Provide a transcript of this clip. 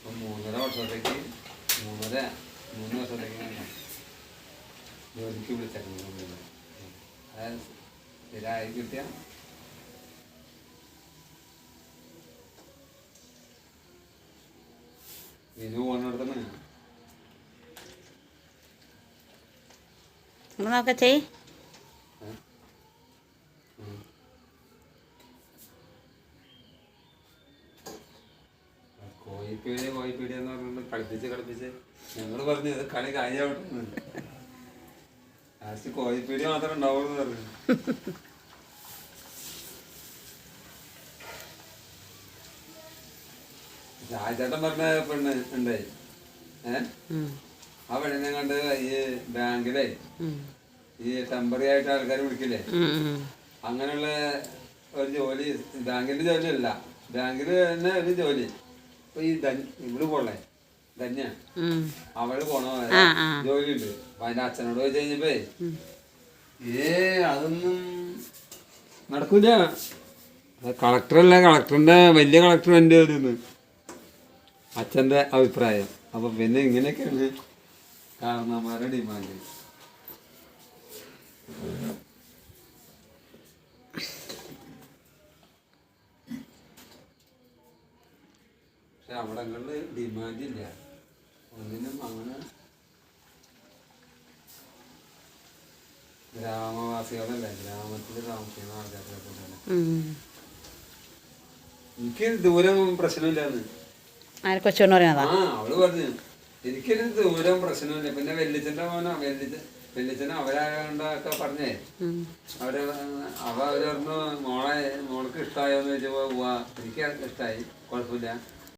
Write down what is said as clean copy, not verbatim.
വർഷത്തേക്ക് 3 വർഷത്തേക്ക് ജോലിക്ക് വിളിച്ചേക്കണം. അത് സ്ഥിരമായി കിട്ടിയ ഇതിന് പോകുന്നിടത്തന്നെ നോക്കെ ചെയ്. കോഴിപ്പീടിയെന്ന് പറഞ്ഞിട്ട് കളിപ്പിച്ച് ഞങ്ങൾ പറഞ്ഞു ഇത് കളി കഴിഞ്ഞാവട്ടെ. ലാസ്റ്റ് കോഴിപ്പീടി മാത്രമേ ഉണ്ടാവുള്ളൂ പറഞ്ഞു. രാജേട്ടൻ പറഞ്ഞ പെണ്ണ് ഉണ്ടായി. ആ പെണ്ണിനെ കണ്ട് ഈ ബാങ്കിലേ ഈ ടെമ്പററി ആയിട്ട് ആൾക്കാർ വിളിക്കില്ലേ, അങ്ങനെയുള്ള ഒരു ജോലി, ബാങ്കിന്റെ ജോലിയല്ല, ബാങ്കില് തന്നെ ഒരു ജോലി. ഇപ്പൊ ഈ ഇവിടെ പോളേ ധന്യ അവള് പോണ ജോലി ഉണ്ട്. അപ്പൊ അതിന്റെ അച്ഛനോട് ചോദിച്ചു കഴിഞ്ഞപ്പേ അതൊന്നും നടക്കൂല, കളക്ടറല്ല, കളക്ടറിന്റെ വലിയ കളക്ടർ എൻ്റെ ഒരു അച്ഛൻ്റെ അഭിപ്രായം. അപ്പൊ പിന്നെ ഇങ്ങനെയൊക്കെയാണ് കാരണന്മാരുടെ ഡിമാൻഡ്. പക്ഷെ അവിടങ്ങളിൽ ഡിമാൻഡില്ല ഒന്നിനും. അങ്ങനെ ഗ്രാമവാസികളല്ലേ, ഗ്രാമത്തിൽ താമസിക്കുന്ന ആൾക്കാരൊക്കെ തന്നെ. എനിക്ക് ദൂരം പ്രശ്നമില്ലാന്ന് കൊച്ചുകൊണ്ട് പറയുന്നതാ. അവള് പറഞ്ഞു എനിക്കൊരു ദൂരം പ്രശ്നമില്ല. പിന്നെ വെല്ലിച്ചന്റെ മോനോ വെല്ലിച്ചനെ അവരാണ്ടൊക്കെ പറഞ്ഞേ അവര് പറഞ്ഞു മോൾക്ക് ഇഷ്ടമായോന്ന് ചോദിച്ചപ്പോ എനിക്ക് ഇഷ്ടമായി, കുഴപ്പമില്ല.